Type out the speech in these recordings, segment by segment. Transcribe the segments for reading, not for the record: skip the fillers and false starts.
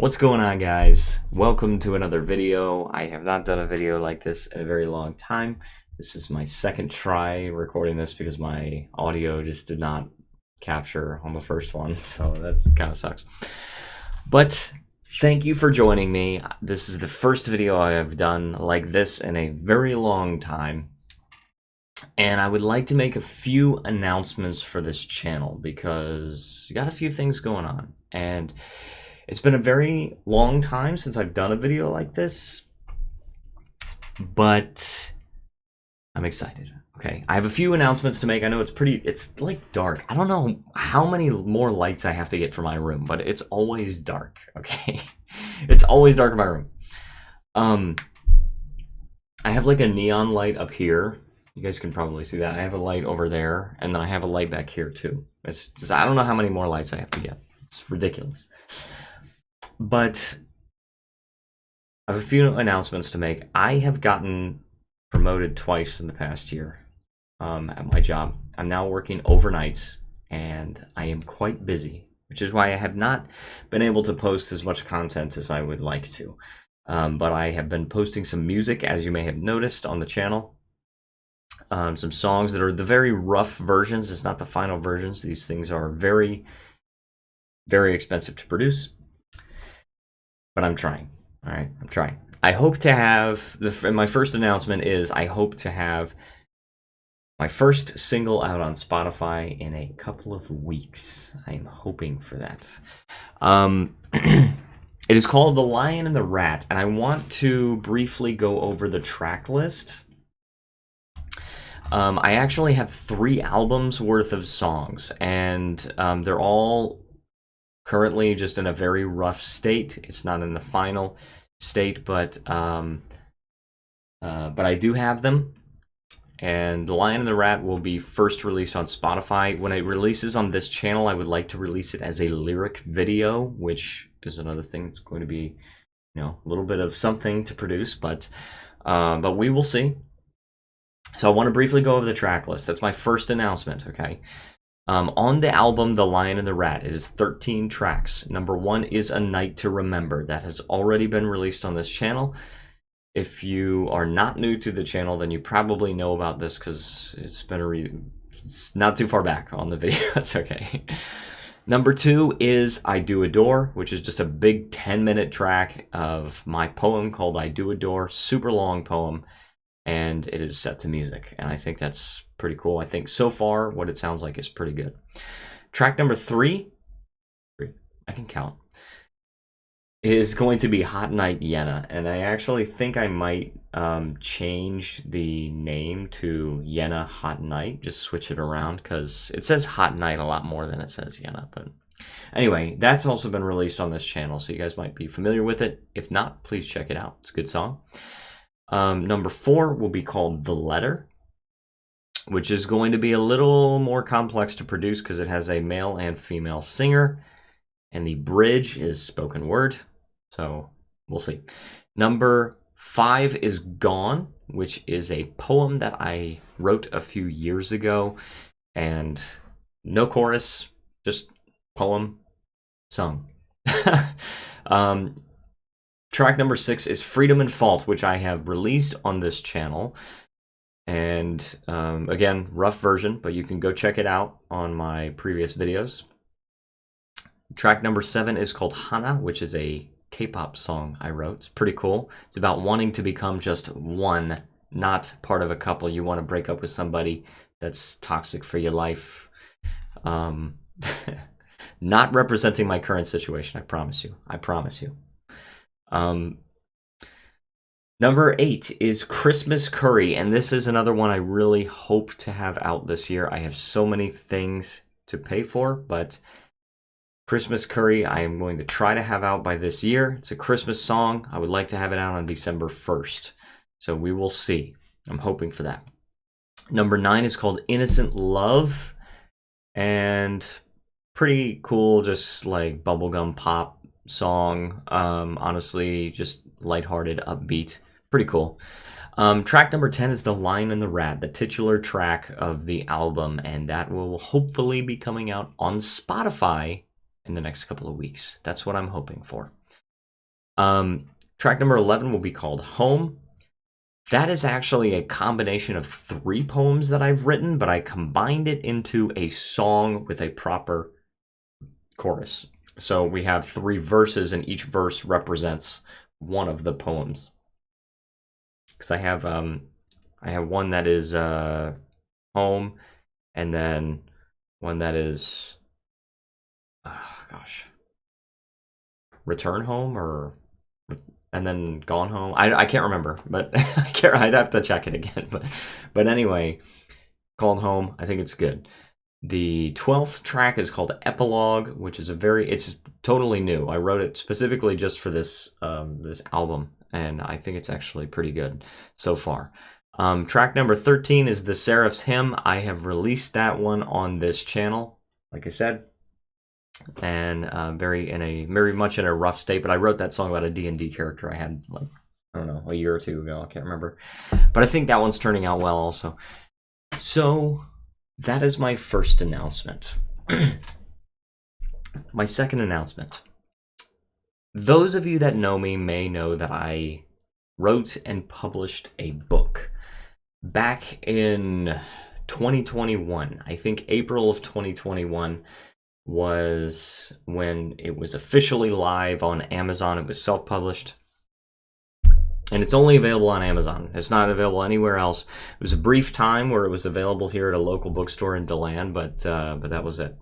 What's going on, guys? Welcome to another video. I have not done a video like this in a very long time. This is my second try recording this because my audio just did not capture on the first one, so that kind of sucks. But thank you for joining me. This is the first video I have done like this in a very long time. And I would like to make a few announcements for this channel because we got a few things going on. And it's been a very long time since I've done a video like this, but I'm excited. Okay, I have a few announcements to make. I know it's like dark. I don't know how many more lights I have to get for my room, but it's always dark, okay? It's always dark in my room. I have like a neon light up here. You guys can probably see that. I have a light over there, and then I have a light back here too. It's just, I don't know how many more lights I have to get. It's ridiculous. But I have a few announcements to make. I have gotten promoted twice in the past year at my job. I'm now working overnights, and I am quite busy, which is why I have not been able to post as much content as I would like to. But I have been posting some music, as you may have noticed, on the channel. Some songs that are the very rough versions. It's not the final versions. These things are very, very expensive to produce. But I'm trying. All right, I'm trying. I hope to have my first announcement is I hope to have my first single out on Spotify in a couple of weeks. I'm hoping for that. It is called The Lion and the Rat, and I want to briefly go over the track list. I actually have 3 albums worth of songs, and they're all currently just in a very rough state. It's not in the final state, but I do have them. And The Lion and the Rat will be first released on Spotify. When it releases on this channel, I would like to release it as a lyric video, which is another thing that's going to be, a little bit of something to produce, but we will see. So I want to briefly go over the track list. That's my first announcement, okay? On the album The Lion and the Rat, it is 13 tracks. Number 1 is A Night to Remember. That has already been released on this channel. If you are not new to the channel, then you probably know about this because it's been it's not too far back on the video. That's okay. Number 2 is I Do Adore, which is just a big 10-minute track of my poem called I Do Adore. Super long poem. And it is set to music, and I think that's pretty cool. I think so far what it sounds like is pretty good. Track number 3, I can count, is going to be Hot Night Yenna, and I actually think I might change the name to Yenna Hot Night, just switch it around, because it says Hot Night a lot more than it says Yenna. But anyway, that's also been released on this channel, so you guys might be familiar with it. If not, please check it out. It's a good song. Number 4 will be called The Letter, which is going to be a little more complex to produce because it has a male and female singer, and the bridge is spoken word, so we'll see. Number 5 is Gone, which is a poem that I wrote a few years ago, and no chorus, just poem sung. Track number 6 is Freedom and Fault, which I have released on this channel. And again, rough version, but you can go check it out on my previous videos. Track number 7 is called Hana, which is a K-pop song I wrote. It's pretty cool. It's about wanting to become just one, not part of a couple. You want to break up with somebody that's toxic for your life. Not representing my current situation, I promise you. I promise you. Number 8 is Christmas Curry, and this is another one I really hope to have out this year. I have so many things to pay for, but Christmas Curry I am going to try to have out by this year. It's a Christmas song. I would like to have it out on December 1st, so we will see. I'm hoping for that. Number 9 is called Innocent Love, and pretty cool, just like bubblegum pop song. Honestly, just lighthearted, upbeat, pretty cool. Track number 10 is The Lion and the Rat, the titular track of the album, and that will hopefully be coming out on Spotify in the next couple of weeks. That's what I'm hoping for. Track number 11 will be called Home. That is actually a combination of 3 poems that I've written, but I combined it into a song with a proper chorus. So we have 3 verses, and each verse represents one of the poems. Because I have one that is home, and then one that is return home, and then gone home. I can't remember, but I'd have to check it again. But anyway, called Home. I think it's good. The 12th track is called Epilogue, which is it's totally new. I wrote it specifically just for this this album, and I think it's actually pretty good so far. Track number 13 is The Seraph's Hymn. I have released that one on this channel, like I said, and very much in a rough state. But I wrote that song about a D&D character I had, like, I don't know, a year or 2 ago. I can't remember, but I think that one's turning out well also. So that is my first announcement. My second announcement. Those of you that know me may know that I wrote and published a book back in 2021. I think April of 2021 was when it was officially live on Amazon. It was self-published, and it's only available on Amazon. It's not available anywhere else. It was a brief time where it was available here at a local bookstore in DeLand, but that was it.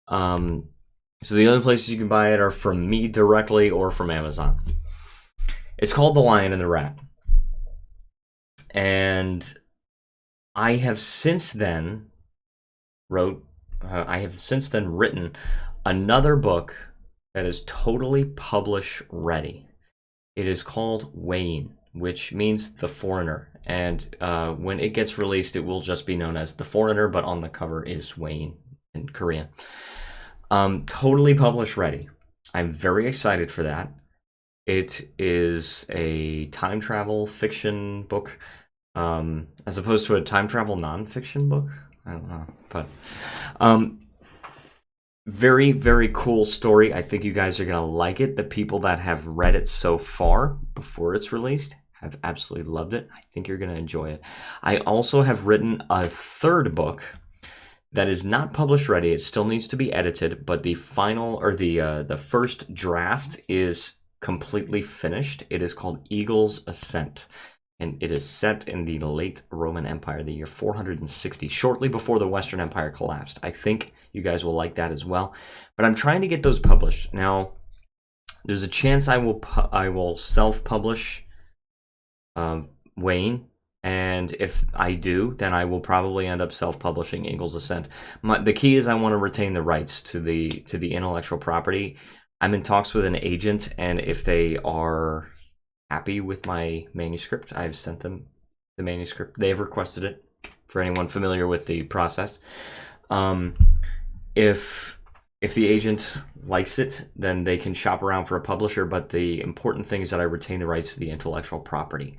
So the other places you can buy it are from me directly or from Amazon. It's called The Lion and the Rat. And I have since then written another book that is totally publish ready. It is called Wayne, which means The Foreigner. And when it gets released, it will just be known as The Foreigner, but on the cover is Wayne in Korean. Totally publish ready. I'm very excited for that. It is a time travel fiction book, as opposed to a time travel nonfiction book. I don't know, but very, very cool story. I think you guys are gonna like it. The people that have read it so far before it's released have absolutely loved it. I think you're gonna enjoy it. I also have written a third book that is not published ready. It still needs to be edited, but the final, or the first draft is completely finished. It is called Eagle's Ascent, and it is set in the late Roman Empire, the year 460, shortly before the Western Empire collapsed. I think you guys will like that as well, but I'm trying to get those published. Now, there's a chance I will self-publish Wayne, and if I do, then I will probably end up self-publishing Eagle's Ascent. The key is I want to retain the rights to the intellectual property. I'm in talks with an agent, and if they are happy with my manuscript, I've sent them the manuscript. They have requested it, for anyone familiar with the process. If the agent likes it, then they can shop around for a publisher, but the important thing is that I retain the rights to the intellectual property.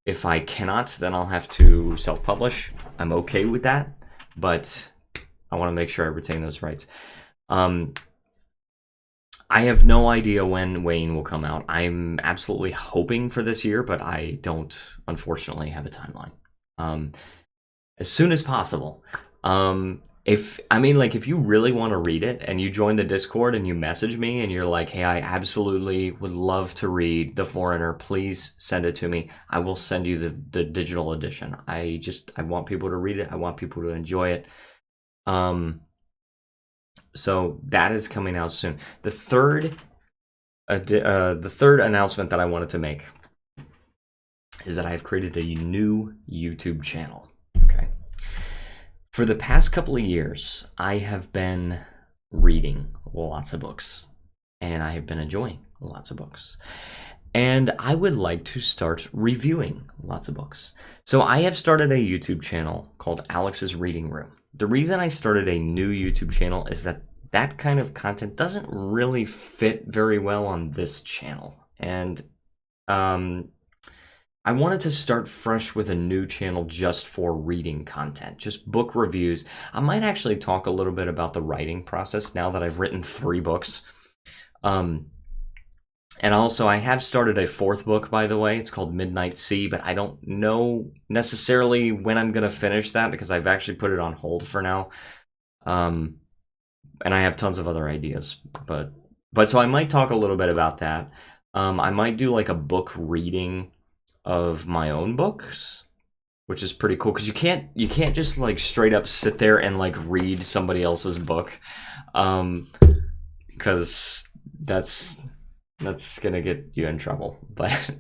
If I cannot, then I'll have to self-publish. I'm okay with that, but I want to make sure I retain those rights. I have no idea when Wayne will come out. I'm absolutely hoping for this year, but I don't, unfortunately, have a timeline. As soon as possible. If you really want to read it and you join the Discord and you message me and you're like, hey, I absolutely would love to read The Foreigner, please send it to me. I will send you the digital edition. I want people to read it. I want people to enjoy it. So that is coming out soon. The third announcement that I wanted to make is that I have created a new YouTube channel. Okay. For the past couple of years, I have been reading lots of books, and I have been enjoying lots of books. And I would like to start reviewing lots of books. So I have started a YouTube channel called Alex's Reading Room. The reason I started a new YouTube channel is that kind of content doesn't really fit very well on this channel. And I wanted to start fresh with a new channel just for reading content, just book reviews. I might actually talk a little bit about the writing process now that I've written 3 books. And also, I have started a fourth book, by the way. It's called Midnight Sea, but I don't know necessarily when I'm going to finish that because I've actually put it on hold for now. And I have tons of other ideas. But so I might talk a little bit about that. I might do like a book reading of my own books, which is pretty cool because you can't just like straight up sit there and like read somebody else's book, because that's gonna get you in trouble. But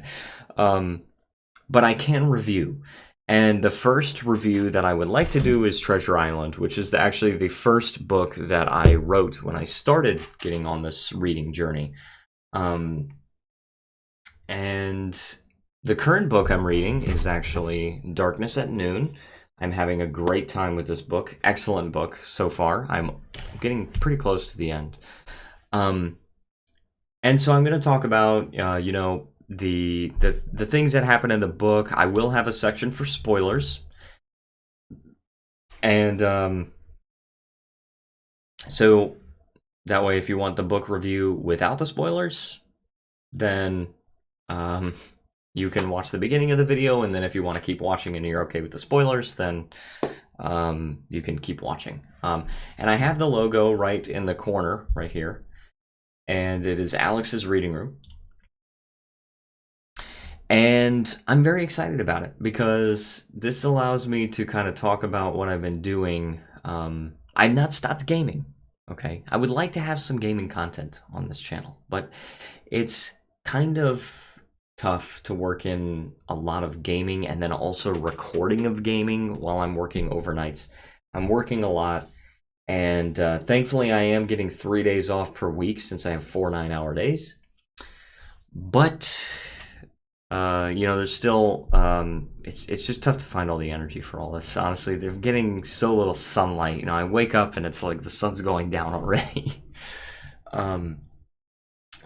I can review. And the first review that I would like to do is Treasure Island, which is actually the first book that I wrote when I started getting on this reading journey. And the current book I'm reading is actually Darkness at Noon. I'm having a great time with this book. Excellent book so far. I'm getting pretty close to the end. And so I'm going to talk about, the things that happen in the book. I will have a section for spoilers. And so that way, if you want the book review without the spoilers, then you can watch the beginning of the video, and then if you want to keep watching and you're okay with the spoilers, then you can keep watching. And I have the logo right in the corner, right here, and it is Alex's Reading Room. And I'm very excited about it because this allows me to kind of talk about what I've been doing. I've not stopped gaming, okay? I would like to have some gaming content on this channel, but it's kind of tough to work in a lot of gaming and then also recording of gaming while I'm working overnights. I'm working a lot, and thankfully I am getting 3 days off per week since I have 4 9-hour days. But there's still it's just tough to find all the energy for all this. Honestly, they're getting so little sunlight. I wake up and it's like the sun's going down already.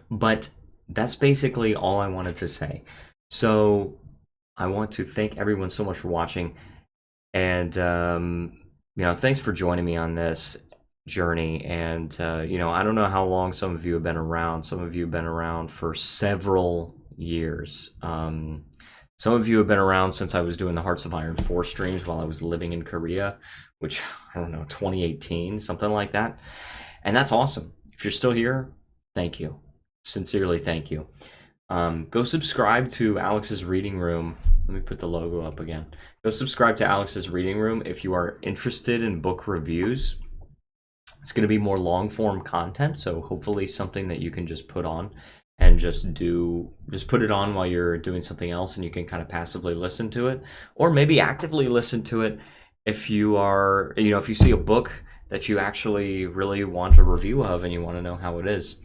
But that's basically all I wanted to say. So I want to thank everyone so much for watching, and thanks for joining me on this journey. And I don't know how long some of you have been around. Some of you have been around for several years. Some of you have been around since I was doing the Hearts of Iron 4 streams while I was living in Korea, which, I don't know, 2018, something like that. And that's awesome. If you're still here, thank you. Sincerely, thank you. Go subscribe to Alex's Reading Room. Let me put the logo up again. Go subscribe to Alex's Reading Room if you are interested in book reviews. It's going to be more long-form content, so hopefully something that you can just put on and just put it on while you're doing something else, and you can kind of passively listen to it, or maybe actively listen to it if you are, if you see a book that you actually really want a review of and you want to know how it is.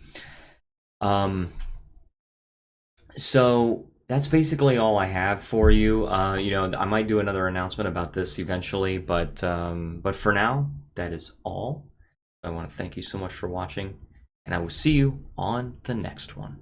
So that's basically all I have for you. I might do another announcement about this eventually, but for now, that is all. I want to thank you so much for watching, and I will see you on the next one.